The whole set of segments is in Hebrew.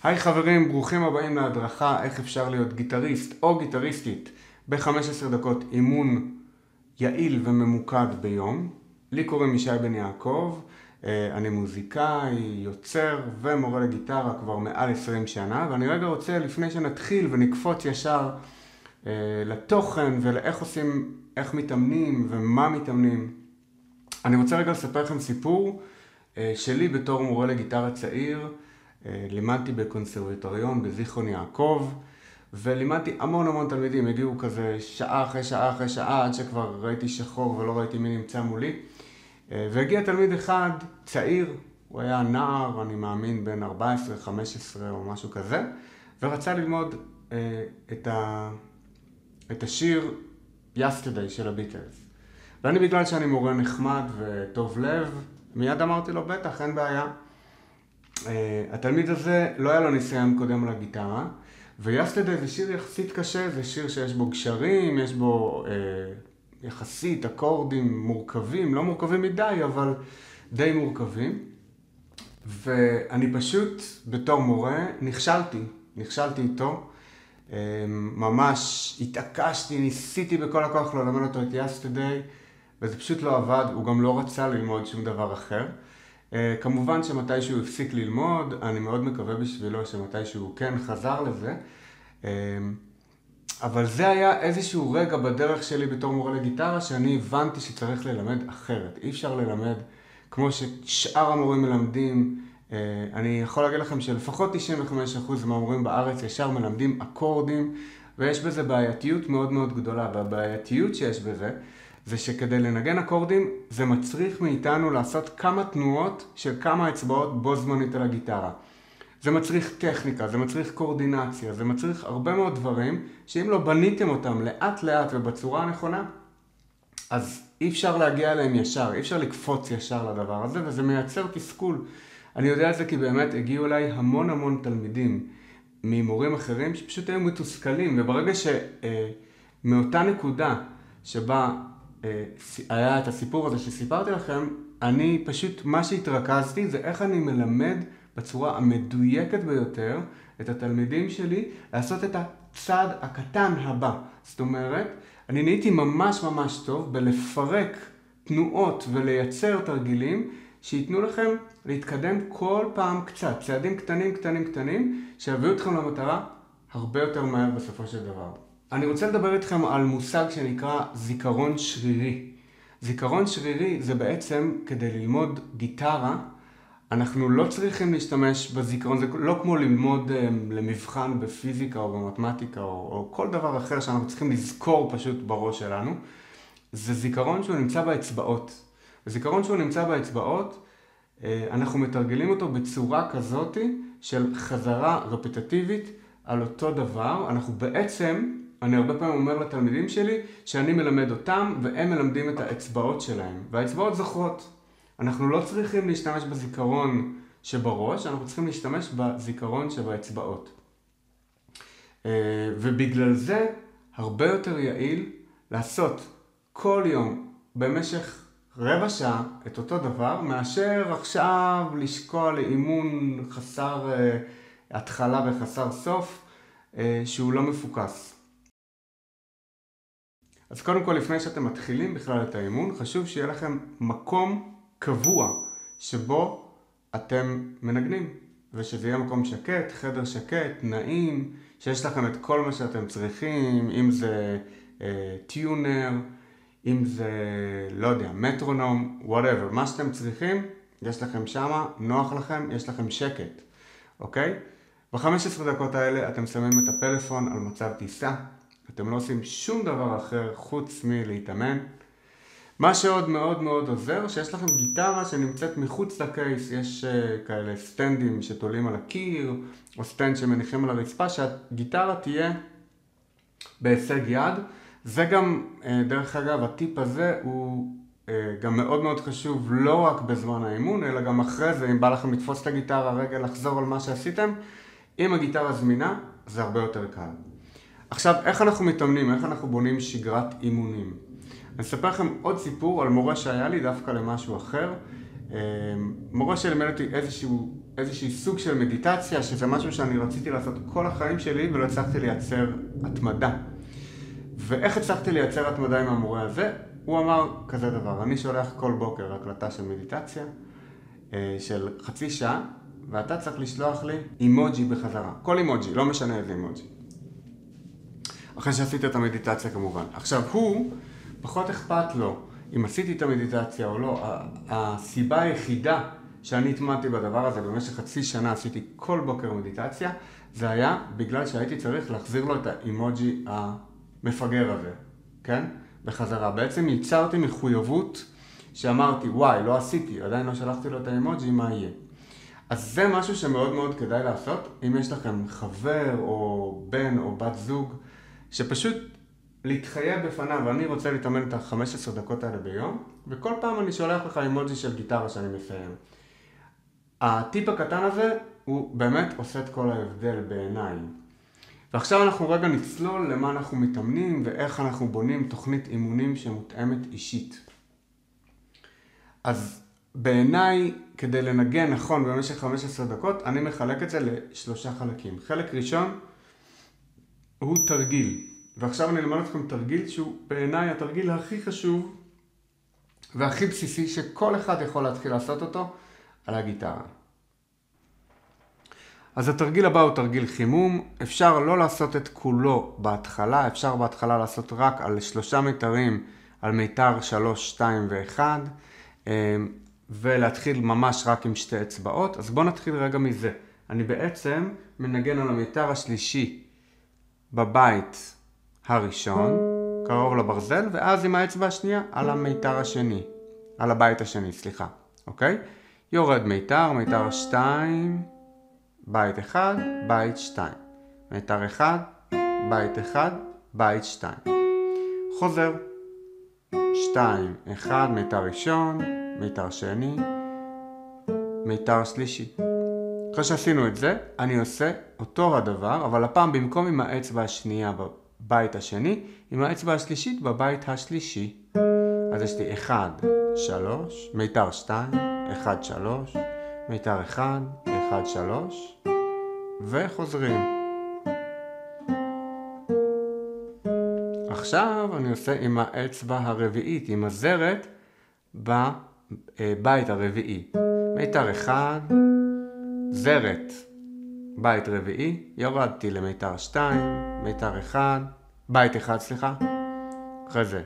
היי חברים, ברוכים הבאים להדרכה איך אפשר להיות גיטריסט או גיטריסטית ב-15 דקות אימון יעיל וממוקד ביום. לי קוראים ישי בן יעקב, אני מוזיקאי, יוצר ומורה לגיטרה כבר מעל 20 שנה, ואני רגע רוצה לפני שנתחיל ונקפוץ ישר לתוכן ולאיך עושים, איך מתאמנים ומה מתאמנים. אני רוצה רגע לספר לכם סיפור שלי בתור מורה לגיטרה צעיר. לימדתי בקונסרבטוריון בזיכרון יעקב, ולימדתי המון תלמידים, הגיעו כזה שעה אחרי שעה אחרי שעה, עד שכבר ראיתי שחור ולא ראיתי מי נמצא מולי. והגיע תלמיד אחד, צעיר, הוא היה נער, אני מאמין בין 14, 15 או משהו כזה, ורצה ללמוד את השיר Yesterday של הביטלס. ואני בגלל שאני מורה נחמד וטוב לב, מיד אמרתי לו, בטח, אין בעיה. התלמיד הזה לא היה לו ניסיון קודם על הגיטרה, ויסטרדיי זה שיר יחסית קשה, זה שיר שיש בו גשרים, יש בו יחסית אקורדים מורכבים, לא מורכבים מדי, אבל די מורכבים. ואני פשוט בתור מורה נכשלתי איתו, ממש התעקשתי, ניסיתי בכל הכוח ללמד אותו את יסטרדיי, וזה פשוט לא עבד, הוא גם לא רצה ללמוד שום דבר אחר. כמובן שמתי שהוא הפסיק ללמוד, אני מאוד מקווה בשבילו שמתי שהוא כן חזר לזה. אבל זה היה איזשהו רגע בדרך שלי בתור מורה לגיטרה שאני הבנתי שצריך ללמד אחרת. אי אפשר ללמד כמו ששאר המורים מלמדים. אני יכול להגיד לכם שלפחות 95% מהמורים בארץ ישר מלמדים אקורדים, ויש בזה בעייתיות מאוד גדולה. והבעייתיות שיש בזה זה שכדי לנגן אקורדים זה מצריך מאיתנו לעשות כמה תנועות של כמה אצבעות בו זמנית על הגיטרה. זה מצריך טכניקה, זה מצריך קואורדינציה, זה מצריך הרבה מאוד דברים שאם לא בניתם אותם לאט ובצורה הנכונה, אז אי אפשר להגיע אליהם ישר, אי אפשר לקפוץ ישר לדבר הזה, וזה מייצר תסכול. אני יודע את זה כי באמת הגיעו אליי המון תלמידים ממורים אחרים שפשוט היו מתוסכלים, וברגע שמאותה נקודה שבה היה את הסיפור הזה שסיפרתי לכם, אני פשוט, מה שהתרכזתי זה איך אני מלמד בצורה המדויקת ביותר את התלמידים שלי לעשות את הצעד הקטן הבא. זאת אומרת, אני נהייתי ממש טוב בלפרק תנועות ולייצר תרגילים שיתנו לכם להתקדם כל פעם קצת, צעדים קטנים שיביאו אתכם למטרה הרבה יותר מהר בסופו של דבר. אני רוצה לדבר איתכם על מושג שנקרא זיכרון שרירי. זיכרון שרירי זה בעצם כדי ללמוד גיטרה, אנחנו לא צריכים להשתמש בזיכרון, זה לא כמו ללמוד למבחן בפיזיקה או במתמטיקה או כל דבר אחר שאנחנו צריכים לזכור פשוט בראש שלנו. זה זיכרון שהוא נמצא באצבעות. וזיכרון שהוא נמצא באצבעות, אנחנו מתרגלים אותו בצורה כזאת של חזרה רפטטיבית על אותו דבר. אנחנו בעצם, אני הרבה פעמים אומר לתלמידים שלי שאני מלמד אותם והם מלמדים את האצבעות שלהם. והאצבעות זוכרות. אנחנו לא צריכים להשתמש בזיכרון שבראש, אנחנו צריכים להשתמש בזיכרון שבאצבעות. ובגלל זה הרבה יותר יעיל לעשות כל יום במשך רבע שעה את אותו דבר, מאשר עכשיו לשקוע לאימון חסר התחלה וחסר סוף, שהוא לא מפוקס. אז קודם כל, לפני שאתם מתחילים בכלל את האימון, חשוב שיהיה לכם מקום קבוע שבו אתם מנגנים, ושזה יהיה מקום שקט, חדר שקט, נעים, שיש לכם את כל מה שאתם צריכים, אם זה טיונר, אם זה, לא יודע, מטרונום, whatever, מה שאתם צריכים, יש לכם שמה, נוח לכם, יש לכם שקט, אוקיי? ב-15 דקות האלה אתם שמים את הפלאפון על מצב טיסה, אתם לא עושים שום דבר אחר חוץ מלהתאמן. מה שעוד מאוד עוזר, שיש לכם גיטרה שנמצאת מחוץ לקייס, יש כאלה סטנדים שתולים על הקיר, או סטנד שמניחים על הרצפה, שהגיטרה תהיה בהישג יד. זה גם, דרך אגב, הטיפ הזה הוא גם מאוד חשוב, לא רק בזמן האימון, אלא גם אחרי זה, אם בא לכם לתפוס את הגיטרה רגע, לחזור על מה שעשיתם, אם הגיטרה זמינה, זה הרבה יותר קל. עכשיו, איך אנחנו מתאמנים? איך אנחנו בונים שגרת אימונים? אני אספר לכם עוד סיפור על מורה שהיה לי דווקא למשהו אחר. מורה שלימד אותי איזושהי סוג של מדיטציה, שזה משהו שאני רציתי לעשות כל החיים שלי ולא הצלחתי לייצר התמדה. ואיך הצלחתי לייצר התמדה עם המורה הזה? הוא אמר כזה דבר, אני שולח כל בוקר הקלטה של מדיטציה של חצי שעה, ואתה צריך לשלוח לי אימוג'י בחזרה. כל אימוג'י, לא משנה איזה אימוג'י. אחרי שעשיתי את המדיטציה כמובן. עכשיו הוא, פחות אכפת לו אם עשיתי את המדיטציה או לא. הסיבה היחידה שאני התמדתי בדבר הזה, במשך חצי שנה עשיתי כל בוקר מדיטציה, זה היה בגלל שהייתי צריך להחזיר לו את האימוג'י המפגר הזה, כן? בחזרה. בעצם ייצרתי מחויבות שאמרתי, וואי, לא עשיתי, עדיין לא שלחתי לו את האימוג'י, מה יהיה? אז זה משהו שמאוד מאוד כדאי לעשות, אם יש לכם חבר או בן או בת זוג, שפשוט להתחייב בפניו, ואני רוצה להתאמן את ה-15 דקות האלה ביום, וכל פעם אני שולח לך אימוג'י של גיטרה שאני מסיים. הטיפ הקטן הזה הוא באמת עושה את כל ההבדל בעיניי. ועכשיו אנחנו רגע נצלול למה אנחנו מתאמנים ואיך אנחנו בונים תוכנית אימונים שמותאמת אישית. אז בעיניי, כדי לנגן נכון במשך 15 דקות, אני מחלק את זה לשלושה חלקים. חלק ראשון הוא תרגיל. ועכשיו אני אלמד אתכם תרגיל שהוא בעיניי התרגיל הכי חשוב והכי בסיסי שכל אחד יכול להתחיל לעשות אותו על הגיטרה. אז התרגיל הבא הוא תרגיל חימום. אפשר לא לעשות את כולו בהתחלה, אפשר בהתחלה לעשות רק על 3 מיתרים, על מיתר 3, 2 ו-1, ולהתחיל ממש רק עם 2 אצבעות. אז בואו נתחיל רגע מזה. אני בעצם מנגן על המיתר השלישי בבית הראשון, קרוב לברזל, ואז עם האצבע השנייה על המיתר השני, על הבית השני, סליחה, אוקיי? יורד מיתר, מיתר 2, בית 1, בית 2. מיתר 1, בית 1, בית 2. חוזר. 2, 1, מיתר ראשון, מיתר שני, מיתר שלישי. אחרי שעשינו את זה, אני עושה אותו הדבר, אבל הפעם במקום עם האצבע השנייה בבית השני, עם האצבע השלישית בבית השלישי. אז יש לי 1, 3, מיתר 2, 1, 3, מיתר 1, 1, 3, וחוזרים. עכשיו אני עושה עם האצבע הרביעית, עם הזרת בבית הרביעי. מיתר 1, זרת, בית רביעי, יורדתי למיתר 2, מיתר 1, בית 1 סליחה, אחרי זה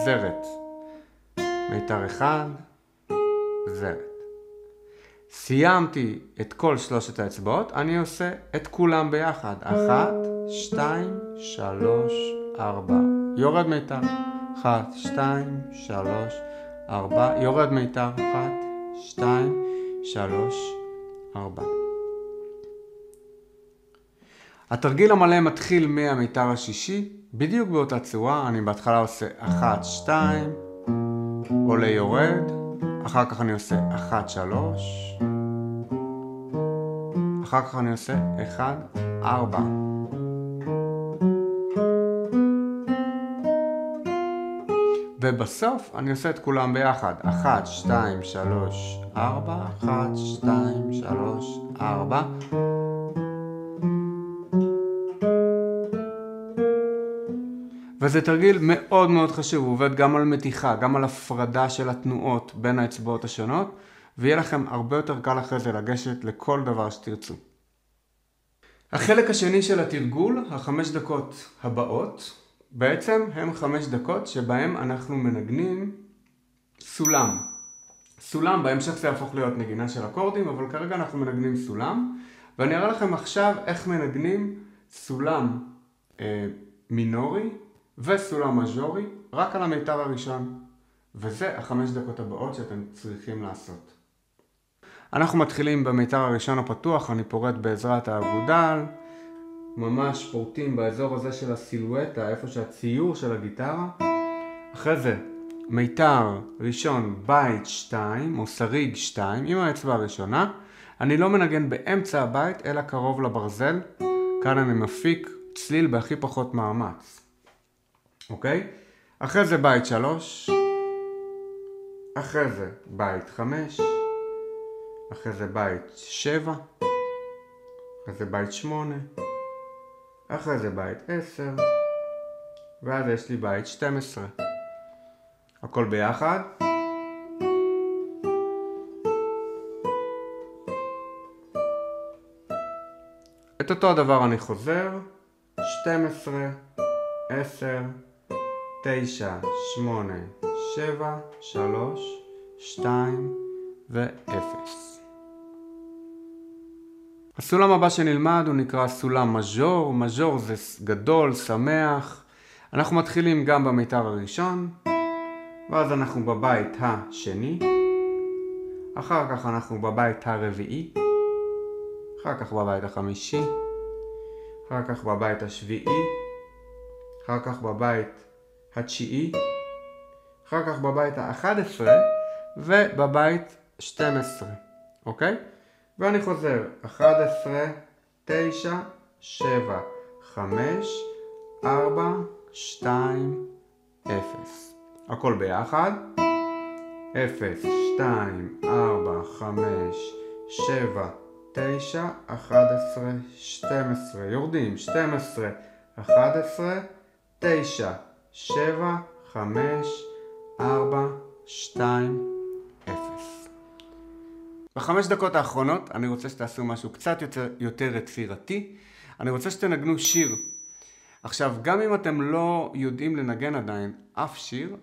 זרת, מיתר 1, זרת. סיימתי את כל 3 האצבעות, אני עושה את כולם ביחד. 1, 2, 3, 4. יורד מיתר. 1, 2, 3, 4. יורד מיתר. 1, 2, 3, 4. התרגיל המלא מתחיל מהמיתר השישי, בדיוק באותה צורה. אני בהתחלה עושה 1, 2, עולה יורד. אחר כך אני עושה 1, 3, אחר כך אני עושה 1, 4. ובסוף אני עושה את כולם ביחד. 1, 2, 3, 4, 1, 2, 3, 4. וזה תרגיל מאוד מאוד חשוב, הוא עובד גם על מתיחה, גם על הפרדה של התנועות בין האצבעות השונות, ויהיה לכם הרבה יותר קל אחרי זה לגשת לכל דבר שתרצו. החלק השני של התרגול, 5 דקות הבאות, בעצם הם 5 דקות שבהם אנחנו מנגנים סולם. סולם, בהמשך זה יהפוך להיות נגינה של אקורדים, אבל כרגע אנחנו מנגנים סולם, ואני אראה לכם עכשיו איך מנגנים סולם מינורי, וסולם מז'ורי, רק על המיתר הראשון. וזה 5 דקות הבאות שאתם צריכים לעשות. אנחנו מתחילים במיתר הראשון הפתוח, אני פורט בעזרת האגודל, ממש פורטים באזור הזה של הסילואטה, איפה שהציור של הגיטרה. אחרי זה, מיתר ראשון בית 2, או שריג 2, עם האצבע הראשונה. אני לא מנגן באמצע הבית, אלא קרוב לברזל. כאן אני מפיק צליל בהכי פחות מאמץ. אוקיי? אחרי זה בית 3, אחרי זה בית 5, אחרי זה בית 7, אחרי זה בית 8, אחרי זה בית 10, ואז יש לי בית 12. הכל ביחד. את אותו הדבר אני חוזר, 12, 10, 9, 8, 7, 3, 2 ו-0. הסולם הבא שנלמד הוא נקרא סולם מז'ור. מז'ור זה גדול, שמח. אנחנו מתחילים גם במיתר הראשון, ואז אנחנו בבית השני, אחר כך אנחנו בבית הרביעי, אחר כך בבית החמישי, אחר כך בבית השביעי, אחר כך בבית התשיעי, אחר כך בבית ה-11 ובבית 12, אוקיי? ואני חוזר, 11, 9, 7, 5, 4, 2, 0. הכל ביחד. 0, 2, 4, 5, 7, 9, 11, 12. יורדים. 12, 11, 9, 7, 5, 4, 2, 0. בחמש דקות האחרונות אני רוצה שתעשו משהו קצת יותר יצירתי. אני רוצה שתנגנו שיר. עכשיו, גם אם אתם לא יודעים לנגן עדיין אף שיר,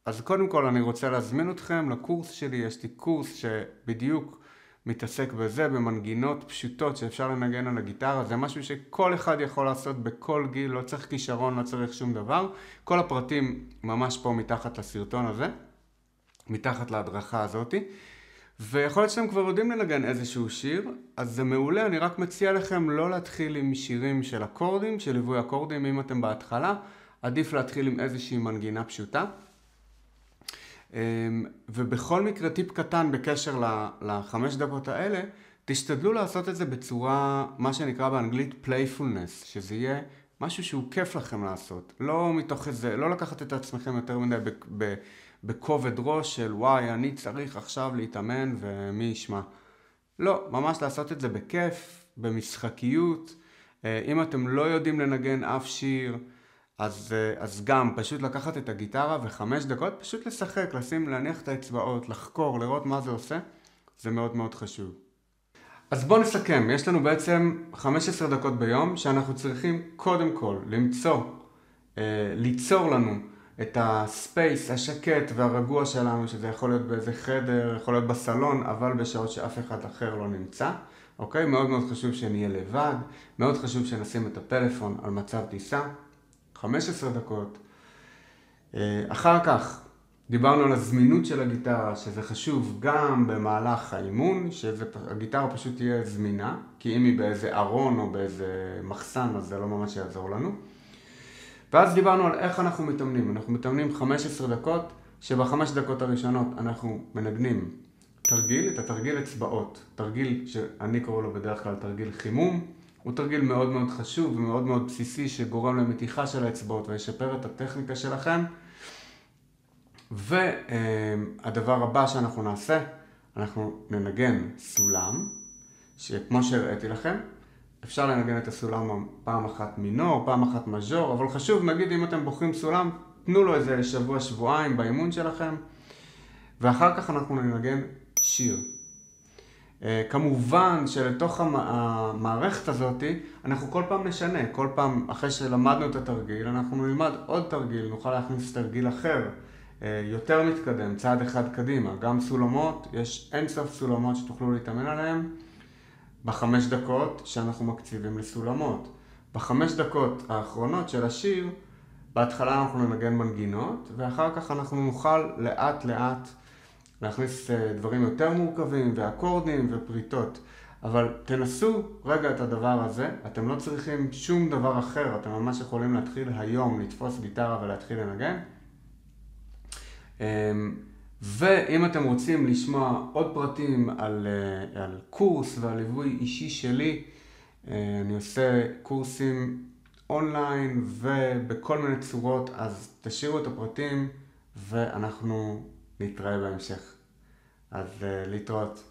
אז קודם כל אני רוצה להזמין אתכם לקורס שלי. יש לי קורס שבדיוק מתעסק בזה, במנגינות פשוטות שאפשר לנגן על הגיטרה. זה משהו שכל אחד יכול לעשות בכל גיל, לא צריך כישרון, לא צריך שום דבר. כל הפרטים ממש פה מתחת לסרטון הזה, מתחת להדרכה הזאת. ויכול להיות שאתם כבר יודעים לנגן איזשהו שיר, אז זה מעולה. אני רק מציע לכם לא להתחיל עם שירים של אקורדים, של ליווי אקורדים. אם אתם בהתחלה, עדיף להתחיל עם איזושהי מנגינה פשוטה. ובכל מקרה טיפ קטן בקשר לחמש דקות האלה, תשתדלו לעשות את זה בצורה, מה שנקרא באנגלית playfulness, שזה יהיה משהו שהוא כיף לכם לעשות. לא מתוך איזה, לא לקחת את עצמכם יותר מדי בכובד ראש של וואי, אני צריך עכשיו להתאמן ומי ישמע. לא, ממש לעשות את זה בכיף, במשחקיות. אם אתם לא יודעים לנגן אף שיר, אז גם פשוט לקחת את הגיטרה ו5 דקות פשוט לשחק, להניח את האצבעות, לחקור, לראות מה זה עושה. זה מאוד מאוד חשוב. אז בואו נסכם. יש לנו בעצם 15 דקות ביום שאנחנו צריכים קודם כל ליצור לנו את הספייס השקט והרגוע שלנו, שזה יכול להיות באיזה חדר, יכול להיות בסלון, אבל בשעות שאף אחד אחר לא נמצא. אוקיי? מאוד מאוד חשוב שנהיה לבד, מאוד חשוב שנשים את הפלאפון על מצב טיסה. 15 דקות. אחר כך דיברנו על הזמינות של הגיטרה, שזה חשוב גם במהלך האימון, שהגיטרה פשוט תהיה זמינה, כי אם היא באיזה ארון או באיזה מחסן, אז זה לא ממש יעזור לנו. ואז דיברנו על איך אנחנו מתאמנים. אנחנו מתאמנים 15 דקות, שבחמש דקות הראשונות אנחנו מנגנים תרגיל, את התרגיל אצבעות. תרגיל שאני קורא לו בדרך כלל תרגיל חימום. הוא תרגיל מאוד מאוד חשוב ומאוד מאוד בסיסי שגורם למתיחה של האצבעות וישפר את הטכניקה שלכם. והדבר הבא שאנחנו נעשה, אנחנו ננגן סולם, שכמו שהראיתי לכם, אפשר לנגן את הסולם פעם אחת מינור, פעם אחת מז'ור, אבל חשוב, נגיד אם אתם בוחרים סולם, תנו לו איזה שבוע-שבועיים באימון שלכם, ואחר כך אנחנו ננגן שיר. כמובן שלתוך המערכת הזאת אנחנו כל פעם נשנה, כל פעם אחרי שלמדנו את התרגיל אנחנו נלמד עוד תרגיל, נוכל להכניס תרגיל אחר, יותר מתקדם, צעד אחד קדימה. גם סולמות, יש אינסוף סולמות שתוכלו להתאמן עליהם בחמש דקות שאנחנו מקציבים לסולמות. בחמש דקות האחרונות של השיר, בהתחלה אנחנו ננגן מנגינות ואחר כך אנחנו נוכל לאט לאט להכניס דברים יותר מורכבים ואקורדים ופריטות. אבל תנסו רגע את הדבר הזה, אתם לא צריכים שום דבר אחר, אתם ממש יכולים להתחיל היום לתפוס גיטרה ולהתחיל לנגן. ואם אתם רוצים לשמוע עוד פרטים על קורס ועל ליווי אישי שלי, אני עושה קורסים אונליין ובכל מיני צורות, אז תשאירו את הפרטים ואנחנו נתראה בהמשך. אז להתראות.